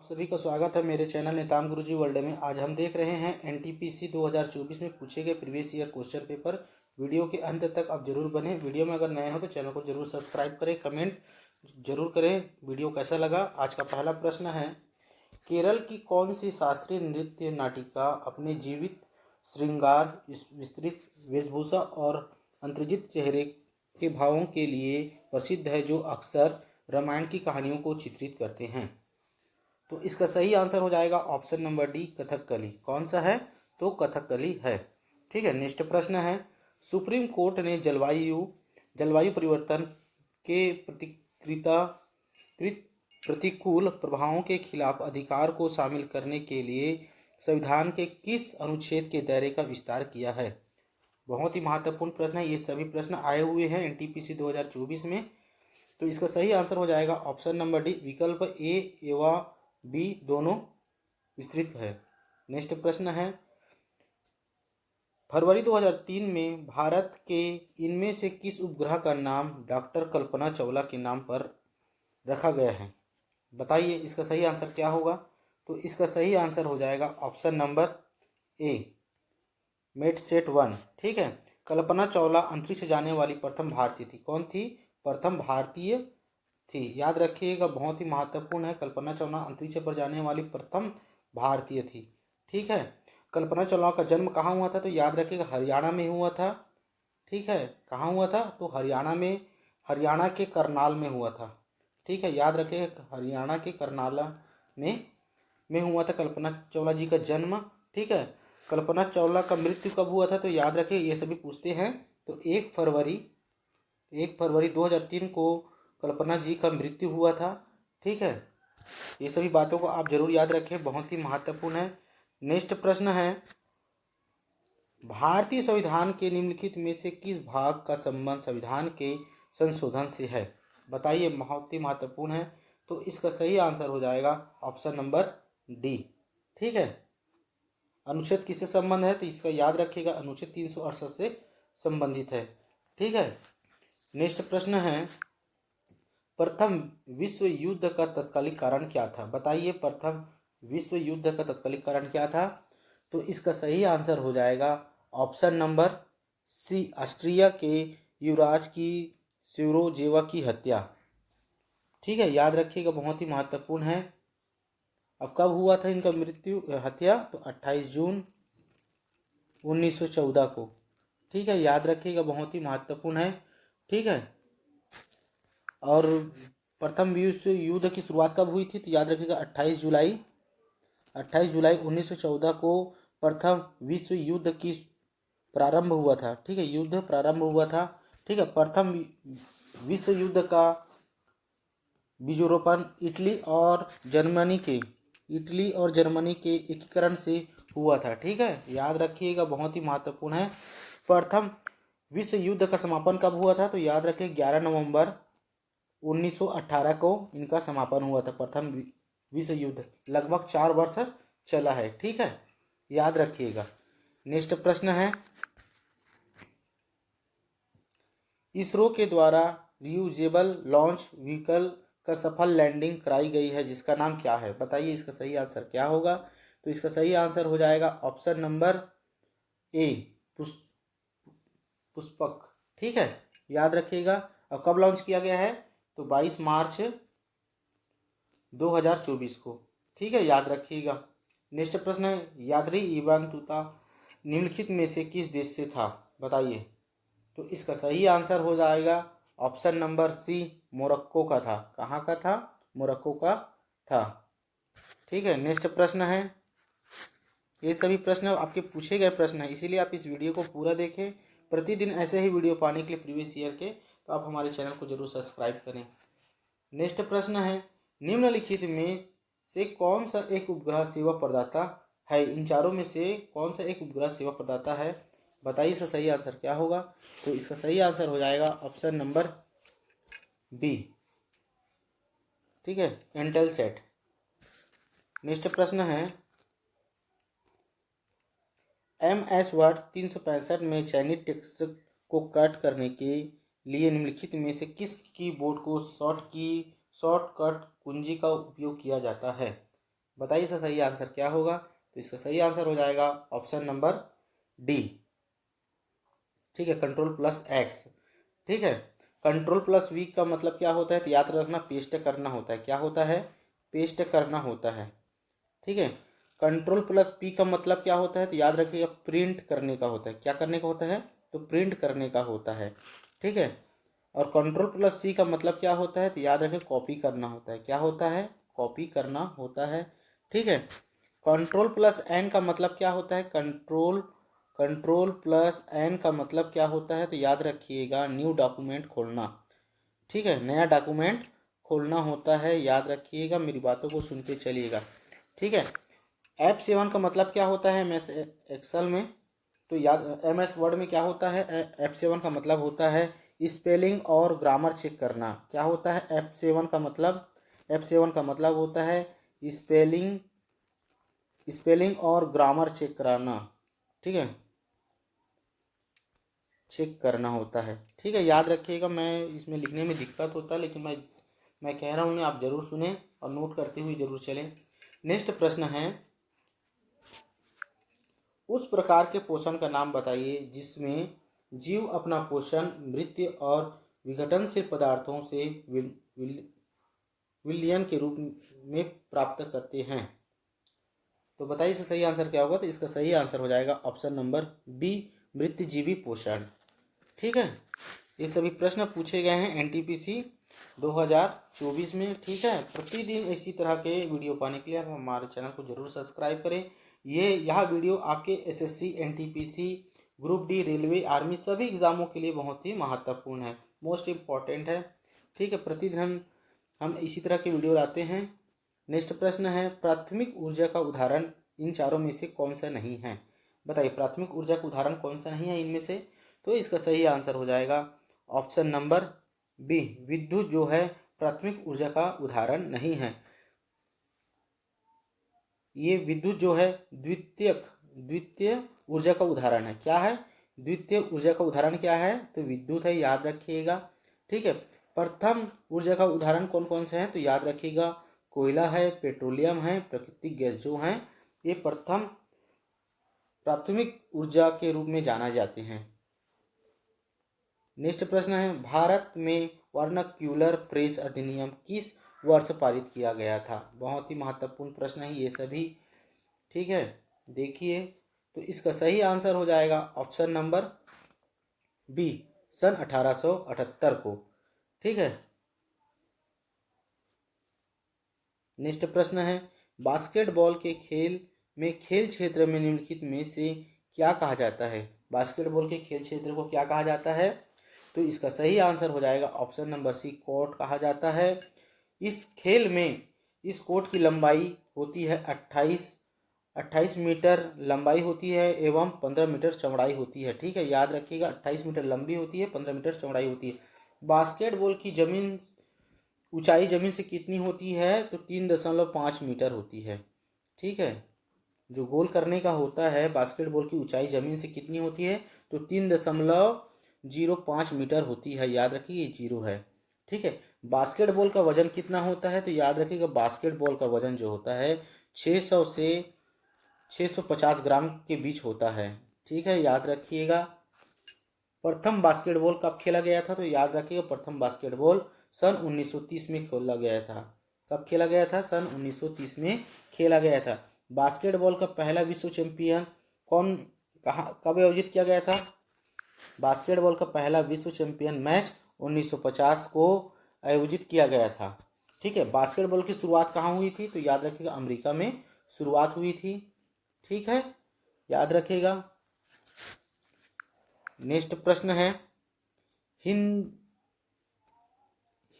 सभी का स्वागत है मेरे चैनल नेताम गुरुजी वर्ल्ड में। आज हम देख रहे हैं एनटीपीसी 2024 में पूछे गए previous year question paper. Video के अंत तक आप जरूर बने। वीडियो में अगर नए हो तो चैनल को जरूर सब्सक्राइब करें, कमेंट जरूर करें वीडियो कैसा लगा। आज का पहला प्रश्न है, केरल की कौन सी शास्त्रीय नृत्य नाटिका अपने जीवित श्रृंगार, विस्तृत वेशभूषा और अंतर्जित चेहरे के भावों के लिए प्रसिद्ध है, जो अक्सर रामायण की कहानियों को चित्रित करते हैं? तो इसका सही आंसर हो जाएगा ऑप्शन नंबर डी, कथकली। कौन सा है? तो कथकली है। ठीक है, नेक्स्ट प्रश्न है, सुप्रीम कोर्ट ने जलवायु परिवर्तन के प्रतिकूल प्रभावों के खिलाफ अधिकार को शामिल करने के लिए संविधान के किस अनुच्छेद के दायरे का विस्तार किया है? बहुत ही महत्वपूर्ण प्रश्न है। ये सभी प्रश्न आए हुए हैं एनटीपीसी 2024 में। तो इसका सही आंसर हो जाएगा ऑप्शन नंबर डी, विकल्प ए एवं बी दोनों विस्तृत है। नेक्स्ट प्रश्न है, फरवरी 2003 में भारत के इनमें से किस उपग्रह का नाम डॉक्टर कल्पना चावला के नाम पर रखा गया है? बताइए इसका सही आंसर क्या होगा? तो इसका सही आंसर हो जाएगा ऑप्शन नंबर ए, मेटसेट 1। ठीक है, कल्पना चावला अंतरिक्ष जाने वाली प्रथम भारतीय थी। कौन थी? प्रथम भारतीय थी। याद रखिएगा, बहुत ही महत्वपूर्ण है। कल्पना चावला अंतरिक्ष पर जाने वाली प्रथम भारतीय थी। ठीक है, कल्पना चावला का जन्म कहाँ हुआ था? तो याद रखिएगा, हरियाणा में हुआ था। ठीक है, कहाँ हुआ था? तो हरियाणा के करनाल में हुआ था। ठीक है, याद रखिएगा, हरियाणा के करनाल में हुआ था कल्पना चावला जी का जन्म। ठीक है, कल्पना चावला का मृत्यु कब हुआ था? तो याद रखिए, ये सभी पूछते हैं। तो 1 फरवरी 2003 को कल्पना जी का मृत्यु हुआ था। ठीक है, ये सभी बातों को आप जरूर याद रखें, बहुत ही महत्वपूर्ण है। नेक्स्ट प्रश्न है, भारतीय संविधान के निम्नलिखित में से किस भाग का संबंध संविधान के संशोधन से है? बताइए, बहुत ही महत्वपूर्ण है। तो इसका सही आंसर हो जाएगा ऑप्शन नंबर डी। ठीक है, अनुच्छेद किससे संबंध है? तो इसका याद रखिएगा, अनुच्छेद 368 से संबंधित है। ठीक है, नेक्स्ट प्रश्न है, प्रथम विश्व युद्ध का तत्कालिक कारण क्या था? बताइए, प्रथम विश्व युद्ध का तत्कालिक कारण क्या था? तो इसका सही आंसर हो जाएगा ऑप्शन नंबर सी, ऑस्ट्रिया के युवराज की सिरोजेवा की हत्या। ठीक है, याद रखिएगा, बहुत ही महत्वपूर्ण है। अब कब हुआ था इनका हत्या? तो 28 जून 1914 को। ठीक है, याद रखिएगा, बहुत ही महत्वपूर्ण है। ठीक है, और प्रथम विश्व युद्ध की शुरुआत कब हुई थी? तो याद रखिएगा, 28 जुलाई 1914 को प्रथम विश्व युद्ध की प्रारंभ हुआ था। ठीक है, युद्ध प्रारंभ हुआ था। ठीक है, प्रथम विश्व युद्ध का बीजारोपण इटली और जर्मनी के एकीकरण से हुआ था। ठीक है, याद रखिएगा, बहुत ही महत्वपूर्ण है। प्रथम विश्व युद्ध का समापन कब हुआ था? तो याद रखिए, 11 नवंबर 1918 को इनका समापन हुआ था। प्रथम विश्व युद्ध लगभग 4 वर्ष चला है। ठीक है, याद रखिएगा। नेक्स्ट प्रश्न है, इसरो के द्वारा रियूजेबल लॉन्च व्हीकल का सफल लैंडिंग कराई गई है, जिसका नाम क्या है? बताइए इसका सही आंसर क्या होगा? तो इसका सही आंसर हो जाएगा ऑप्शन नंबर ए, पुष्पक। ठीक है, याद रखिएगा। अब कब लॉन्च किया गया है? तो 22 मार्च 2024 को। ठीक है, याद रखिएगा। नेक्स्ट प्रश्न है, यात्री इवान तूता निम्नलिखित में से किस देश से था? बताइए। तो इसका सही आंसर हो जाएगा ऑप्शन नंबर सी, मोरक्को का था। कहाँ का था? मोरक्को का था। ठीक है, नेक्स्ट प्रश्न है, ये सभी प्रश्न आपके पूछे गए प्रश्न है, इसीलिए आप इस वीडियो को पूरा देखें। प्रतिदिन ऐसे ही वीडियो पाने के लिए प्रीवियस ईयर के, तो आप हमारे चैनल को जरूर सब्सक्राइब करें। नेक्स्ट प्रश्न है, निम्नलिखित में से कौन सा एक उपग्रह सेवा प्रदाता है? इन चारों में से कौन सा एक उपग्रह सेवा प्रदाता है? बताइए इसका सही आंसर क्या होगा? तो इसका सही आंसर हो जाएगा ऑप्शन नंबर बी। ठीक है, एंटेलसेट। नेक्स्ट प्रश्न है, MS वर्ड 365 में चयनित टेक्स्ट को कट करने के लिए निम्नलिखित में से किस कीबोर्ड को शॉर्टकट कुंजी का उपयोग किया जाता है? बताइए इसका सही आंसर क्या होगा। तो इसका सही आंसर हो जाएगा ऑप्शन नंबर डी। ठीक है, कंट्रोल प्लस एक्स। ठीक है, कंट्रोल प्लस वी का मतलब क्या होता है, तो याद रखना पेस्ट करना होता है। क्या होता है, पेस्ट करना होता है। ठीक है, कंट्रोल प्लस पी का मतलब क्या होता है, तो याद रखिएगा प्रिंट करने का होता है। क्या करने का होता है, तो प्रिंट करने का होता है। ठीक है, और कंट्रोल प्लस सी का मतलब क्या होता है, तो याद रखें कॉपी करना होता है। क्या होता है, कॉपी करना होता है। ठीक है, कंट्रोल प्लस एन का मतलब क्या होता है, कंट्रोल प्लस एन का मतलब क्या होता है, तो याद रखिएगा न्यू डॉक्यूमेंट खोलना। ठीक है, नया डॉक्यूमेंट खोलना होता है। याद रखिएगा, मेरी बातों को सुनते चलिएगा। ठीक है, F7 का मतलब क्या होता है MS एक्सेल में, तो याद MS वर्ड में क्या होता है, F7 का मतलब होता है स्पेलिंग और ग्रामर चेक करना। क्या होता है F7 का मतलब, F7 का मतलब होता है स्पेलिंग और ग्रामर चेक कराना। ठीक है, चेक करना होता है। ठीक है, याद रखिएगा, मैं इसमें लिखने में दिक्कत होता है, लेकिन मैं कह रहा हूँ आप ज़रूर सुने और नोट करते हुए ज़रूर चलें। नेक्स्ट प्रश्न है, उस प्रकार के पोषण का नाम बताइए जिसमें जीव अपना पोषण मृत्यु और विघटनशील पदार्थों से विलयन के रूप में प्राप्त करते हैं। तो बताइए इसका सही आंसर क्या होगा। तो इसका सही आंसर हो जाएगा ऑप्शन नंबर बी, मृत्युजीवी पोषण। ठीक है, ये सभी प्रश्न पूछे गए हैं NTPC 2024 में। ठीक है, प्रतिदिन इसी तरह के वीडियो पाने के लिए आप हमारे चैनल को जरूर सब्सक्राइब करें। यह वीडियो आपके SSC NTPC group D railway army सभी एग्जामों के लिए बहुत ही महत्वपूर्ण है, मोस्ट इम्पॉर्टेंट है। ठीक है, प्रतिदिन हम इसी तरह के वीडियो लाते हैं। नेक्स्ट प्रश्न है, प्राथमिक ऊर्जा का उदाहरण इन चारों में से कौन सा नहीं है। बताइए प्राथमिक ऊर्जा का उदाहरण कौन सा नहीं है इनमें से। तो इसका सही आंसर हो जाएगा ऑप्शन नंबर बी, विद्युत जो है प्राथमिक ऊर्जा का उदाहरण नहीं है। ये विद्युत जो है द्वितीय ऊर्जा का उदाहरण है। क्या है, द्वितीय ऊर्जा का उदाहरण क्या है, तो विद्युत है, याद रखिएगा। ठीक है, प्रथम ऊर्जा का उदाहरण कौन कौन से हैं, तो याद रखिएगा कोयला है, पेट्रोलियम है, प्राकृतिक गैस जो हैं ये प्राथमिक ऊर्जा के रूप में जाना जाते हैं। नेक्स्ट प्रश्न है, भारत में वर्नाक्यूलर प्रेस अधिनियम किस वर्ष पारित किया गया था। बहुत ही महत्वपूर्ण प्रश्न है ये सभी। ठीक है, देखिए तो इसका सही आंसर हो जाएगा ऑप्शन नंबर बी, सन 1878 को। ठीक है, नेक्स्ट प्रश्न है, बास्केटबॉल के खेल में खेल क्षेत्र में निम्नलिखित में से क्या कहा जाता है। बास्केटबॉल के खेल क्षेत्र को क्या कहा जाता है, तो इसका सही आंसर हो जाएगा ऑप्शन नंबर सी, कोर्ट कहा जाता है। इस खेल में इस कोर्ट की लंबाई होती है 28 मीटर लंबाई होती है एवं 15 मीटर चौड़ाई होती है। ठीक है, याद रखिएगा 28 मीटर लंबी होती है, 15 मीटर चौड़ाई होती है। बास्केटबॉल की ऊंचाई जमीन से कितनी होती है, तो 3.5 मीटर होती है। ठीक है, जो गोल करने का होता है बास्केटबॉल की ऊंचाई जमीन से कितनी होती है, तो 3.05 मीटर होती है। याद रखिए ये 0 है। ठीक है, बास्केटबॉल का वजन कितना होता है, तो याद रखिएगा बास्केटबॉल का वजन जो होता है 600 से 650 ग्राम के बीच होता है। ठीक है, याद रखिएगा। प्रथम बास्केटबॉल कब खेला गया था, तो याद रखिएगा प्रथम बास्केटबॉल सन 1930 में खेला गया था। कब खेला गया था, सन 1930 में खेला गया था। बास्केटबॉल का पहला विश्व चैंपियन कब आयोजित किया गया था। बास्केटबॉल का पहला विश्व चैंपियन मैच 1950 को आयोजित किया गया था। ठीक है, बास्केटबॉल की शुरुआत कहाँ हुई थी, तो याद रखिएगा अमेरिका में शुरुआत हुई थी। ठीक है, याद रखिएगा। नेक्स्ट प्रश्न है,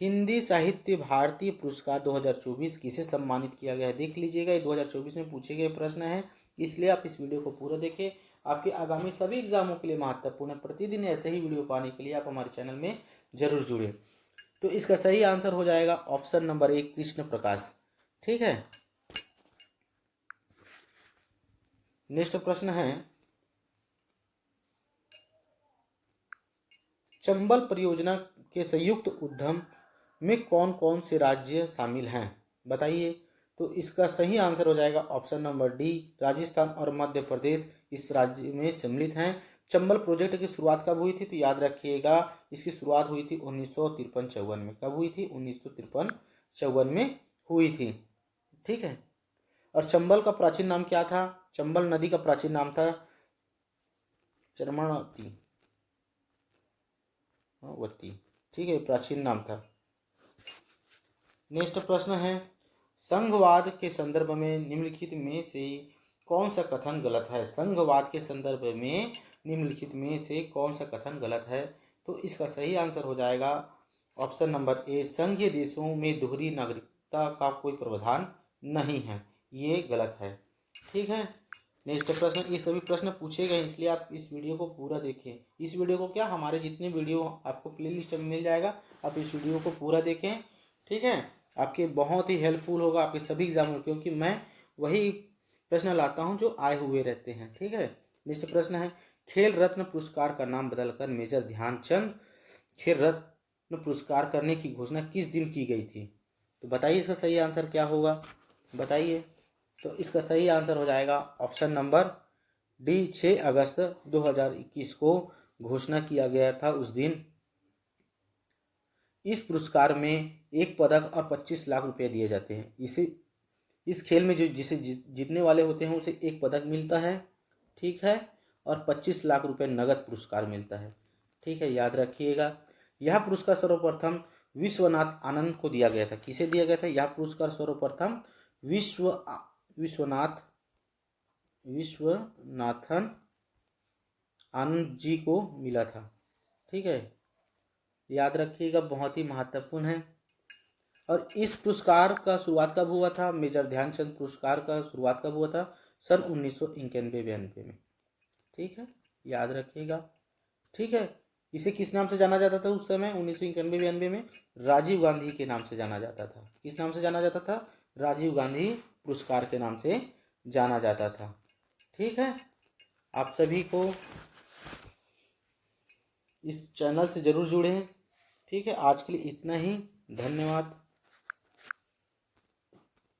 हिंदी साहित्य भारतीय पुरस्कार 2024 किसे सम्मानित किया गया है। देख लीजिएगा, ये 2024 में पूछे गए प्रश्न है, इसलिए आप इस वीडियो को पूरा देखें। आपके आगामी सभी एग्जामों के लिए महत्वपूर्ण है। प्रतिदिन ऐसे ही वीडियो पाने के लिए आप हमारे चैनल में जरूर जुड़े। तो इसका सही आंसर हो जाएगा ऑप्शन नंबर 1, कृष्ण प्रकाश। ठीक है, नेक्स्ट प्रश्न है, चंबल परियोजना के संयुक्त उद्यम में कौन कौन से राज्य शामिल हैं। बताइए, तो इसका सही आंसर हो जाएगा ऑप्शन नंबर डी, राजस्थान और मध्य प्रदेश इस राज्य में सम्मिलित हैं। चंबल प्रोजेक्ट की शुरुआत कब हुई थी? तो याद रखिएगा इसकी शुरुआत हुई थी 1953-54 में। कब हुई थी? 1953-54 में हुई थी। ठीक है। और चंबल का प्राचीन नाम क्या था? चंबल नदी का प्राचीन नाम था चर्मणवती। ठीक है, प्राचीन नाम था। नेक्स्ट प्रश्न है, संघवाद के संदर्भ में निम्नलिखित में से कौन सा कथन गलत है? संघवाद के संदर्भ में निम्नलिखित में से कौन सा कथन गलत है? तो इसका सही आंसर हो जाएगा ऑप्शन नंबर ए, संघीय देशों में दोहरी नागरिकता का कोई प्रावधान नहीं है। ये गलत है। ठीक है। नेक्स्ट प्रश्न, ये सभी प्रश्न पूछे गए इसलिए आप इस वीडियो को पूरा देखें। इस वीडियो को क्या, हमारे जितने वीडियो आपको प्लेलिस्ट में मिल जाएगा, आप इस वीडियो को पूरा देखें। ठीक है। आपके बहुत ही हेल्पफुल होगा आपके सभी एग्जाम में, क्योंकि मैं वही प्रश्न लाता हूं जो आए हुए रहते हैं। ठीक है। नेक्स्ट प्रश्न है, खेल रत्न पुरस्कार का नाम बदलकर मेजर ध्यानचंद खेल रत्न पुरस्कार करने की घोषणा किस दिन की गई थी? तो बताइए इसका सही आंसर क्या होगा, बताइए। तो इसका सही आंसर हो जाएगा ऑप्शन नंबर डी, 6 अगस्त 2021 को घोषणा किया गया था उस दिन। इस पुरस्कार में 1 पदक और 25 लाख रुपए दिए जाते हैं। इस खेल में जिसे जीतने वाले होते हैं उसे 1 पदक मिलता है। ठीक है। और 25 लाख रुपए नगद पुरस्कार मिलता है। ठीक है, याद रखिएगा। यह पुरस्कार सर्वप्रथम विश्वनाथ आनंद को दिया गया था। किसे दिया गया था? यह पुरस्कार सर्वप्रथम विश्वनाथन आनंद जी को मिला था। ठीक है, याद रखिएगा, बहुत ही महत्वपूर्ण है। और इस पुरस्कार का शुरुआत कब हुआ था? मेजर ध्यानचंद पुरस्कार का शुरुआत कब हुआ था? सन 1991-92 में। ठीक है, याद रखिएगा। ठीक है। इसे किस नाम से जाना जाता था उस समय 1991-92 में? राजीव गांधी के नाम से जाना जाता था। किस नाम से जाना जाता था? राजीव गांधी पुरस्कार के नाम से जाना जाता था। ठीक है। आप सभी को इस चैनल से जरूर जुड़ें। ठीक है, आज के लिए इतना ही। धन्यवाद।